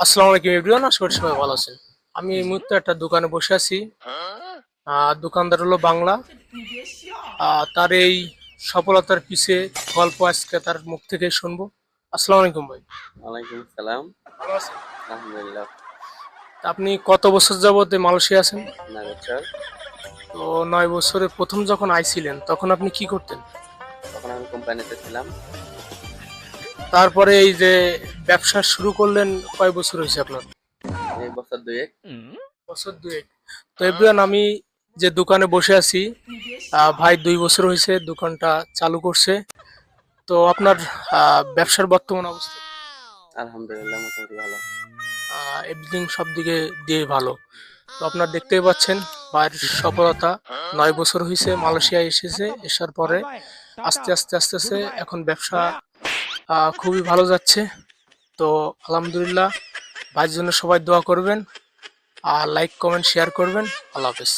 আসসালামু আলাইকুম এভরিওয়ান, আশা করি সবাই ভালো আছেন। আমি এই মুহূর্তে একটা দোকানে বসে আছি। দোকানদার হলো বাংলা। তার এই সফলতার পিছে গল্প আজকে তার মুখ থেকে শুনবো। আসসালামু আলাইকুম ভাই। ওয়ালাইকুম সালাম। ভালো আছেন? আলহামদুলিল্লাহ। তা আপনি কত বছর যাবত এই মালয়েশিয়া আছেন? 9 বছর। তো 9 বছরে প্রথম যখন আইছিলেন তখন আপনি কি করতেন? তখন আমি কোম্পানিতে ছিলাম। তারপরে এই যে ব্যবসা শুরু করলেন, কয় বছর হয়েছে আপনার? এই বছর দুয়েক। বছর দুয়েক। তো এভরিওয়ান, আমি যে দোকানে বসে আছি, ভাই 2 বছর হয়েছে দোকানটা চালু করছে। তো আপনার ব্যবসার বর্তমান অবস্থা? আলহামদুলিল্লাহ, মোটামুটি ভালো। এভরিথিং সব দিকে দিয়ে ভালো। তো আপনার দেখতেই পাচ্ছেন ভাইয়ের সফলতা। 9 বছর হয়েছে মালয়েশিয়া এসেছে, আসার পরে আস্তে আস্তে আস্তে আস্তে এখন ব্যবসা খুবই ভালো যাচ্ছে। তো আলহামদুলিল্লাহ, ভাইয়ের জন্য সবাই দোয়া করবেন আর লাইক কমেন্ট শেয়ার করবেন। আল্লাহ হাফেজ।